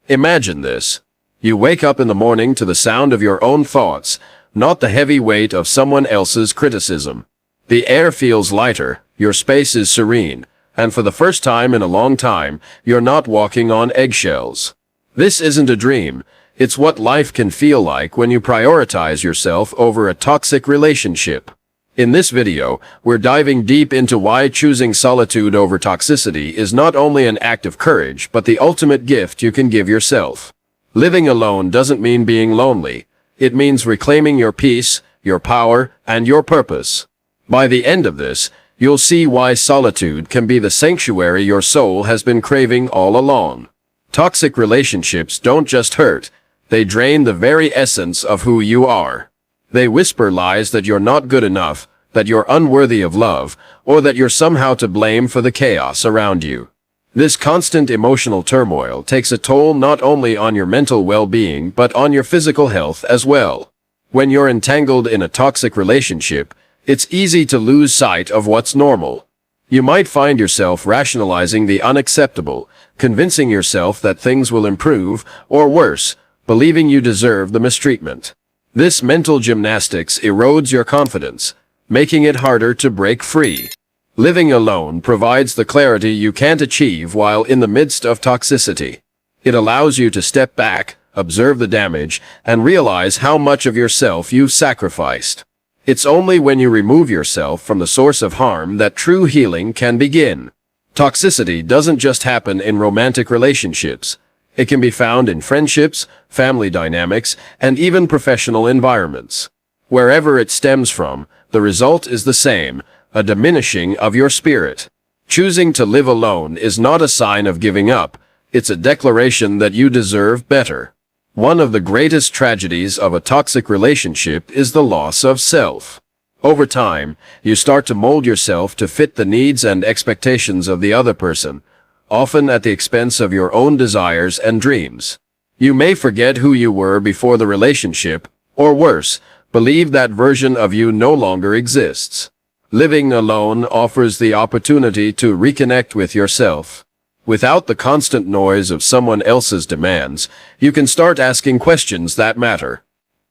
Imagine this. You wake up in the morning to the sound of your own thoughts, not the heavy weight of someone else's criticism. The air feels lighter, your space is serene, and for the first time in a long time, you're not walking on eggshells. This isn't a dream. It's what life can feel like when you prioritize yourself over a toxic relationship. In this video, we're diving deep into why choosing solitude over toxicity is not only an act of courage, but the ultimate gift you can give yourself. Living alone doesn't mean being lonely. It means reclaiming your peace, your power, and your purpose. By the end of this, you'll see why solitude can be the sanctuary your soul has been craving all along. Toxic relationships don't just hurt, they drain the very essence of who you are. They whisper lies that you're not good enough, that you're unworthy of love, or that you're somehow to blame for the chaos around you. This constant emotional turmoil takes a toll not only on your mental well-being but on your physical health as well. When you're entangled in a toxic relationship, it's easy to lose sight of what's normal. You might find yourself rationalizing the unacceptable, convincing yourself that things will improve, or worse, believing you deserve the mistreatment. This mental gymnastics erodes your confidence, making it harder to break free. Living alone provides the clarity you can't achieve while in the midst of toxicity. It allows you to step back, observe the damage, and realize how much of yourself you've sacrificed. It's only when you remove yourself from the source of harm that true healing can begin. Toxicity doesn't just happen in romantic relationships. It can be found in friendships, family dynamics, and even professional environments. Wherever it stems from, the result is the same, a diminishing of your spirit. Choosing to live alone is not a sign of giving up, it's a declaration that you deserve better. One of the greatest tragedies of a toxic relationship is the loss of self. Over time, you start to mold yourself to fit the needs and expectations of the other person, often at the expense of your own desires and dreams. You may forget who you were before the relationship, or worse, believe that version of you no longer exists. Living alone offers the opportunity to reconnect with yourself. Without the constant noise of someone else's demands, you can start asking questions that matter.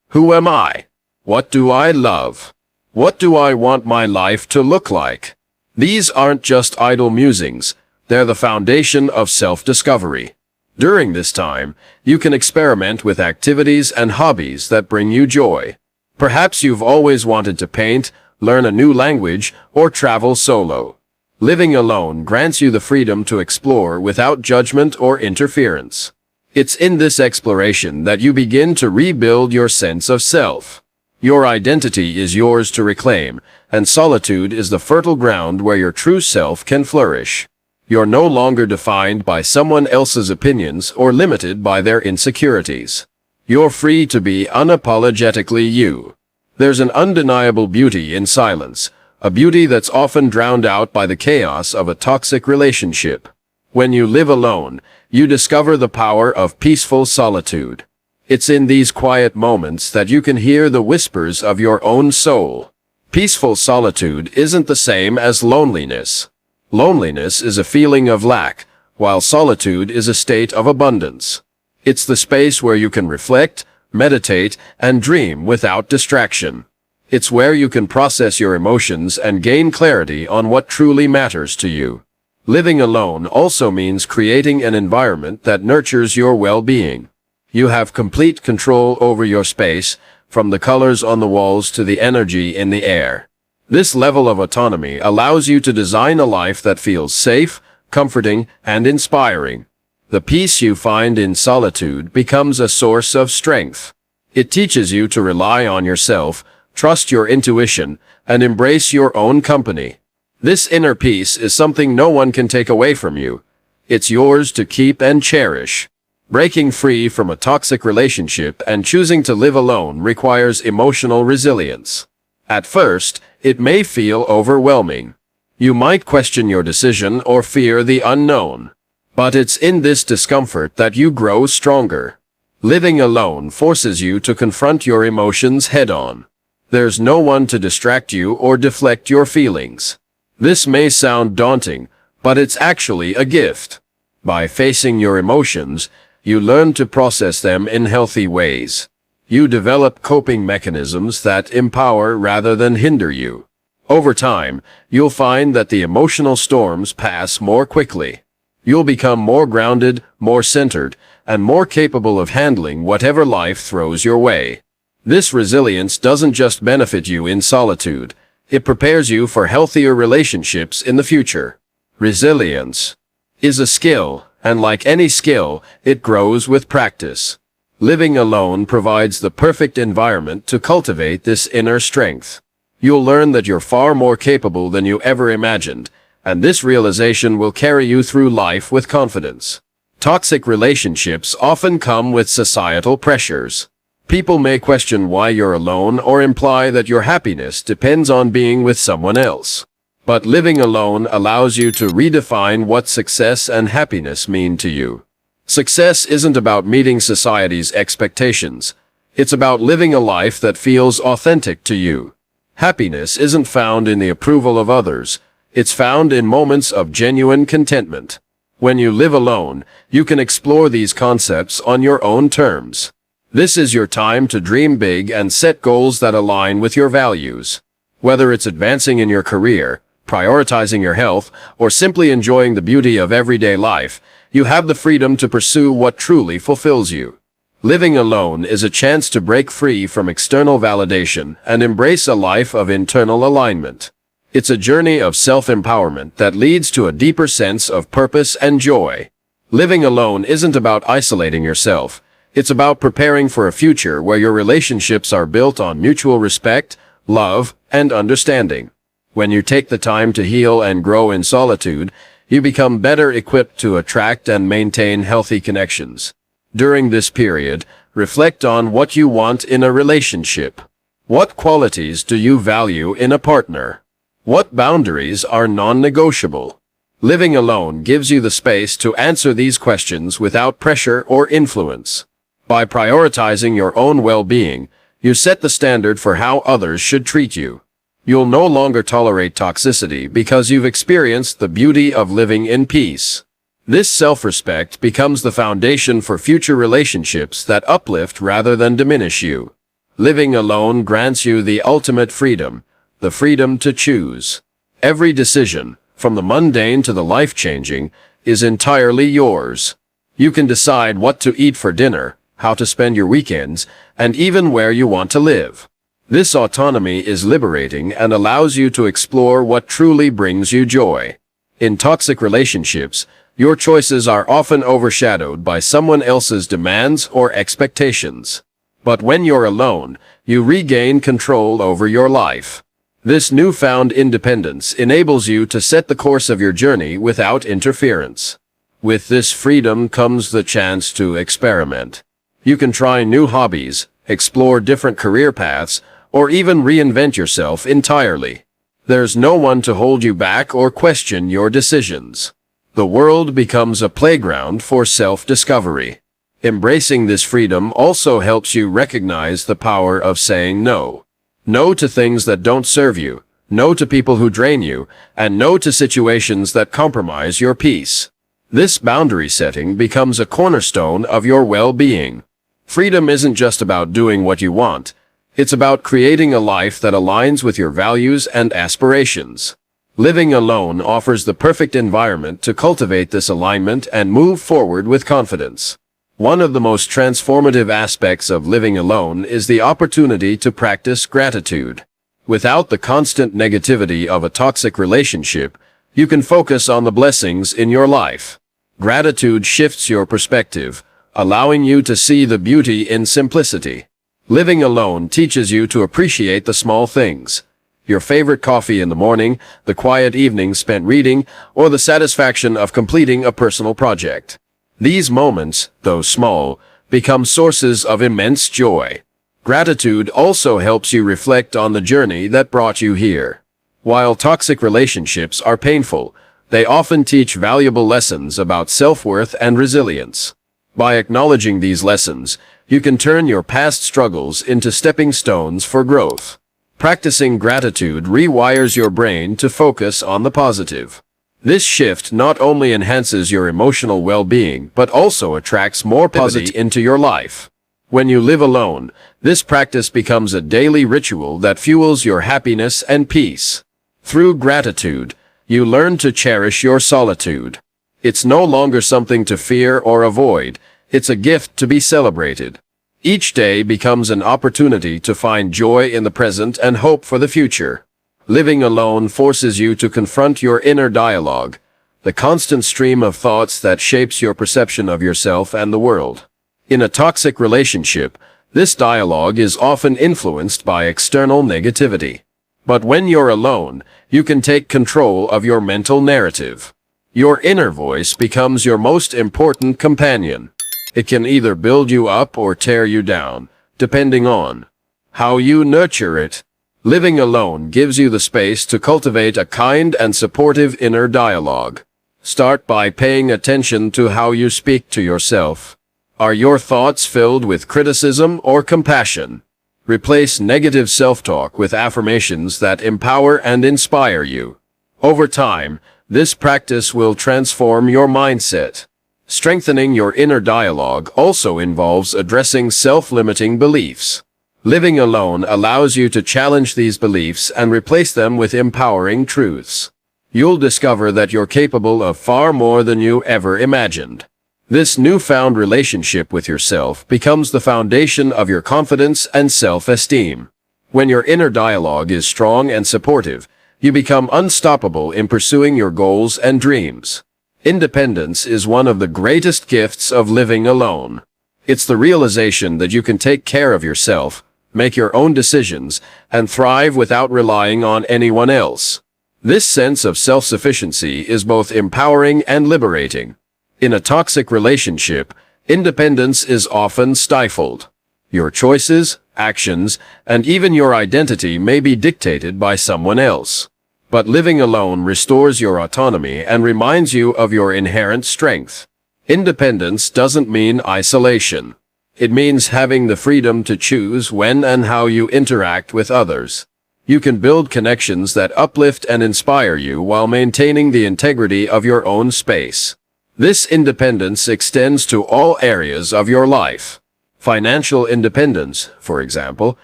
Who am I? What do I love? What do I want my life to look like? These aren't just idle musings. They're the foundation of self-discovery. During this time, you can experiment with activities and hobbies that bring you joy. Perhaps you've always wanted to paint, learn a new language, or travel solo. Living alone grants you the freedom to explore without judgment or interference. It's in this exploration that you begin to rebuild your sense of self. Your identity is yours to reclaim, and solitude is the fertile ground where your true self can flourish. You're no longer defined by someone else's opinions or limited by their insecurities. You're free to be unapologetically you. There's an undeniable beauty in silence, a beauty that's often drowned out by the chaos of a toxic relationship. When you live alone, you discover the power of peaceful solitude. It's in these quiet moments that you can hear the whispers of your own soul. Peaceful solitude isn't the same as loneliness. Loneliness is a feeling of lack, while solitude is a state of abundance. It's the space where you can reflect, meditate, and dream without distraction. It's where you can process your emotions and gain clarity on what truly matters to you. Living alone also means creating an environment that nurtures your well-being. You have complete control over your space, from the colors on the walls to the energy in the air. This level of autonomy allows you to design a life that feels safe, comforting, and inspiring. The peace you find in solitude becomes a source of strength. It teaches you to rely on yourself, trust your intuition, and embrace your own company. This inner peace is something no one can take away from you. It's yours to keep and cherish. Breaking free from a toxic relationship and choosing to live alone requires emotional resilience. At first, it may feel overwhelming. You might question your decision or fear the unknown. But it's in this discomfort that you grow stronger. Living alone forces you to confront your emotions head-on. There's no one to distract you or deflect your feelings. This may sound daunting, but it's actually a gift. By facing your emotions, You learn to process them in healthy ways. You develop coping mechanisms that empower rather than hinder you. Over time, you'll find that the emotional storms pass more quickly. You'll become more grounded, more centered, and more capable of handling whatever life throws your way. This resilience doesn't just benefit you in solitude, it prepares you for healthier relationships in the future. Resilience is a skill, and like any skill, it grows with practice. Living alone provides the perfect environment to cultivate this inner strength. You'll learn that you're far more capable than you ever imagined, and this realization will carry you through life with confidence. Toxic relationships often come with societal pressures. People may question why you're alone or imply that your happiness depends on being with someone else. But living alone allows you to redefine what success and happiness mean to you. Success isn't about meeting society's expectations. It's about living a life that feels authentic to you. Happiness isn't found in the approval of others. It's found in moments of genuine contentment. When you live alone, you can explore these concepts on your own terms. This is your time to dream big and set goals that align with your values. Whether it's advancing in your career, prioritizing your health, or simply enjoying the beauty of everyday life, you have the freedom to pursue what truly fulfills you. Living alone is a chance to break free from external validation and embrace a life of internal alignment. It's a journey of self-empowerment that leads to a deeper sense of purpose and joy. Living alone isn't about isolating yourself. It's about preparing for a future where your relationships are built on mutual respect, love, and understanding. When you take the time to heal and grow in solitude, you become better equipped to attract and maintain healthy connections. During this period, reflect on what you want in a relationship. What qualities do you value in a partner? What boundaries are non-negotiable? Living alone gives you the space to answer these questions without pressure or influence. By prioritizing your own well-being, you set the standard for how others should treat you. You'll no longer tolerate toxicity because you've experienced the beauty of living in peace. This self-respect becomes the foundation for future relationships that uplift rather than diminish you. Living alone grants you the ultimate freedom, the freedom to choose. Every decision, from the mundane to the life-changing, is entirely yours. You can decide what to eat for dinner, how to spend your weekends, and even where you want to live. This autonomy is liberating and allows you to explore what truly brings you joy. In toxic relationships, your choices are often overshadowed by someone else's demands or expectations. But when you're alone, you regain control over your life. This newfound independence enables you to set the course of your journey without interference. With this freedom comes the chance to experiment. You can try new hobbies, explore different career paths, or even reinvent yourself entirely. There's no one to hold you back or question your decisions. The world becomes a playground for self-discovery. Embracing this freedom also helps you recognize the power of saying no. No to things that don't serve you, no to people who drain you, and no to situations that compromise your peace. This boundary setting becomes a cornerstone of your well-being. Freedom isn't just about doing what you want. It's about creating a life that aligns with your values and aspirations. Living alone offers the perfect environment to cultivate this alignment and move forward with confidence. One of the most transformative aspects of living alone is the opportunity to practice gratitude. Without the constant negativity of a toxic relationship, you can focus on the blessings in your life. Gratitude shifts your perspective, allowing you to see the beauty in simplicity. Living alone teaches you to appreciate the small things. Your favorite coffee in the morning, the quiet evening spent reading, or the satisfaction of completing a personal project. These moments, though small, become sources of immense joy. Gratitude also helps you reflect on the journey that brought you here. While toxic relationships are painful, they often teach valuable lessons about self-worth and resilience. By acknowledging these lessons, you can turn your past struggles into stepping stones for growth. Practicing gratitude rewires your brain to focus on the positive. This shift not only enhances your emotional well-being but also attracts more positivity into your life. When you live alone, this practice becomes a daily ritual that fuels your happiness and peace. Through gratitude, you learn to cherish your solitude. It's no longer something to fear or avoid, it's a gift to be celebrated. Each day becomes an opportunity to find joy in the present and hope for the future. Living alone forces you to confront your inner dialogue, the constant stream of thoughts that shapes your perception of yourself and the world. In a toxic relationship, this dialogue is often influenced by external negativity. But when you're alone, you can take control of your mental narrative. Your inner voice becomes your most important companion. It can either build you up or tear you down, depending on how you nurture it. Living alone gives you the space to cultivate a kind and supportive inner dialogue. Start by paying attention to how you speak to yourself. Are your thoughts filled with criticism or compassion? Replace negative self-talk with affirmations that empower and inspire you. Over time, this practice will transform your mindset. Strengthening your inner dialogue also involves addressing self-limiting beliefs. Living alone allows you to challenge these beliefs and replace them with empowering truths. You'll discover that you're capable of far more than you ever imagined. This newfound relationship with yourself becomes the foundation of your confidence and self-esteem. When your inner dialogue is strong and supportive, you become unstoppable in pursuing your goals and dreams. Independence is one of the greatest gifts of living alone. It's the realization that you can take care of yourself, make your own decisions, and thrive without relying on anyone else. This sense of self-sufficiency is both empowering and liberating. In a toxic relationship, independence is often stifled. Your choices, actions, and even your identity may be dictated by someone else. But living alone restores your autonomy and reminds you of your inherent strength. Independence doesn't mean isolation. It means having the freedom to choose when and how you interact with others. You can build connections that uplift and inspire you while maintaining the integrity of your own space. This independence extends to all areas of your life. Financial independence, for example,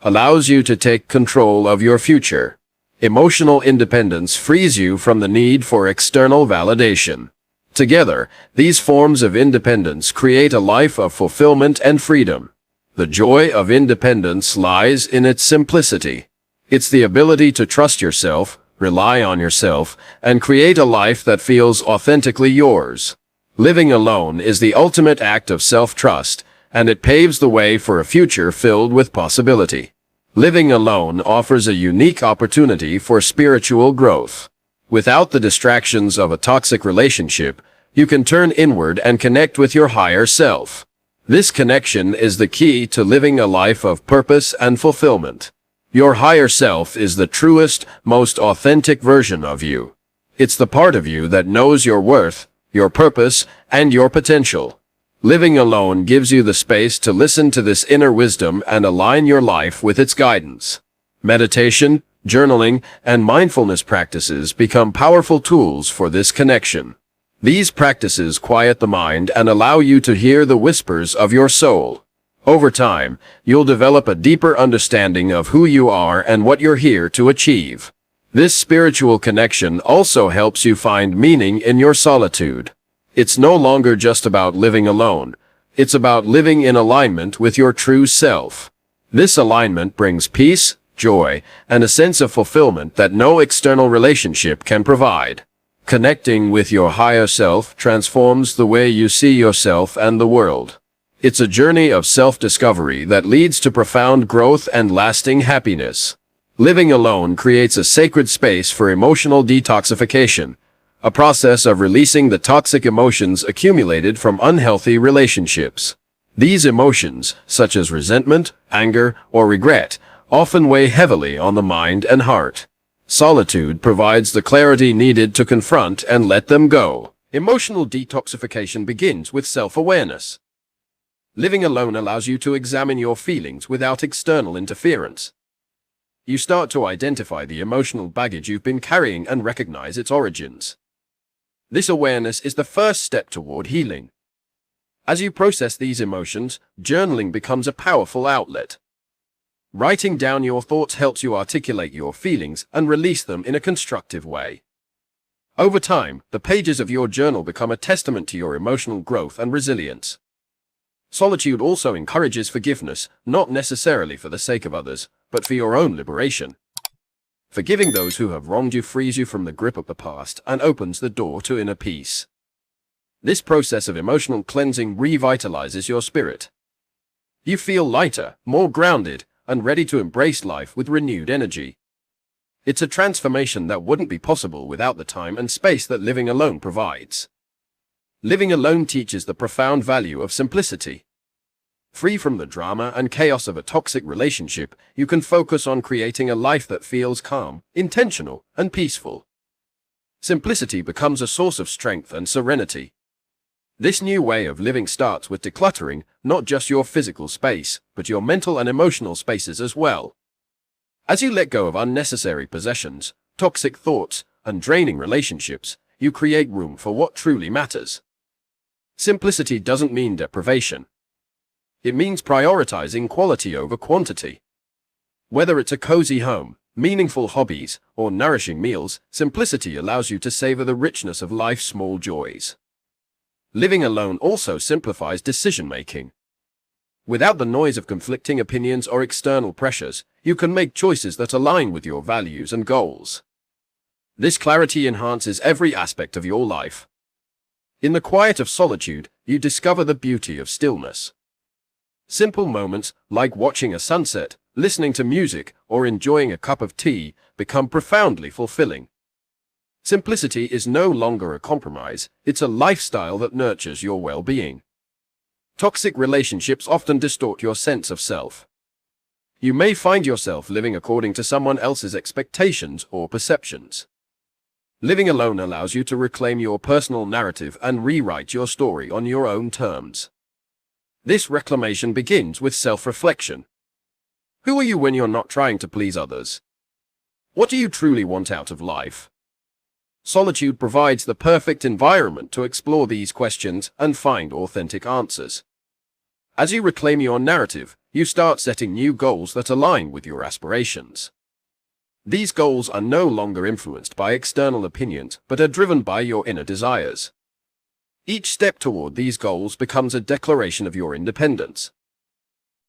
allows you to take control of your future. Emotional independence frees you from the need for external validation. Together, these forms of independence create a life of fulfillment and freedom. The joy of independence lies in its simplicity. It's the ability to trust yourself, rely on yourself, and create a life that feels authentically yours. Living alone is the ultimate act of self-trust, and it paves the way for a future filled with possibility. Living alone offers a unique opportunity for spiritual growth. Without the distractions of a toxic relationship, you can turn inward and connect with your higher self. This connection is the key to living a life of purpose and fulfillment. Your higher self is the truest, most authentic version of you. It's the part of you that knows your worth, your purpose, and your potential. Living alone gives you the space to listen to this inner wisdom and align your life with its guidance. Meditation, journaling, and mindfulness practices become powerful tools for this connection. These practices quiet the mind and allow you to hear the whispers of your soul. Over time, you'll develop a deeper understanding of who you are and what you're here to achieve. This spiritual connection also helps you find meaning in your solitude. It's no longer just about living alone. It's about living in alignment with your true self. This alignment brings peace, joy, and a sense of fulfillment that no external relationship can provide. Connecting with your higher self transforms the way you see yourself and the world. It's a journey of self-discovery that leads to profound growth and lasting happiness. Living alone creates a sacred space for emotional detoxification, a process of releasing the toxic emotions accumulated from unhealthy relationships. These emotions, such as resentment, anger, or regret, often weigh heavily on the mind and heart. Solitude provides the clarity needed to confront and let them go. Emotional detoxification begins with self-awareness. Living alone allows you to examine your feelings without external interference. You start to identify the emotional baggage you've been carrying and recognize its origins. This awareness is the first step toward healing. As you process these emotions, journaling becomes a powerful outlet. Writing down your thoughts helps you articulate your feelings and release them in a constructive way. Over time, the pages of your journal become a testament to your emotional growth and resilience. Solitude also encourages forgiveness, not necessarily for the sake of others, but for your own liberation. Forgiving those who have wronged you frees you from the grip of the past and opens the door to inner peace. This process of emotional cleansing revitalizes your spirit. You feel lighter, more grounded, and ready to embrace life with renewed energy. It's a transformation that wouldn't be possible without the time and space that living alone provides. Living alone teaches the profound value of simplicity. Free from the drama and chaos of a toxic relationship, you can focus on creating a life that feels calm, intentional, and peaceful. Simplicity becomes a source of strength and serenity. This new way of living starts with decluttering, not just your physical space, but your mental and emotional spaces as well. As you let go of unnecessary possessions, toxic thoughts, and draining relationships, you create room for what truly matters. Simplicity doesn't mean deprivation. It means prioritizing quality over quantity. Whether it's a cozy home, meaningful hobbies, or nourishing meals, simplicity allows you to savor the richness of life's small joys. Living alone also simplifies decision-making. Without the noise of conflicting opinions or external pressures, you can make choices that align with your values and goals. This clarity enhances every aspect of your life. In the quiet of solitude, you discover the beauty of stillness. Simple moments, like watching a sunset, listening to music, or enjoying a cup of tea, become profoundly fulfilling. Simplicity is no longer a compromise, it's a lifestyle that nurtures your well-being. Toxic relationships often distort your sense of self. You may find yourself living according to someone else's expectations or perceptions. Living alone allows you to reclaim your personal narrative and rewrite your story on your own terms. This reclamation begins with self-reflection. Who are you when you're not trying to please others? What do you truly want out of life? Solitude provides the perfect environment to explore these questions and find authentic answers. As you reclaim your narrative, you start setting new goals that align with your aspirations. These goals are no longer influenced by external opinions, but are driven by your inner desires. Each step toward these goals becomes a declaration of your independence.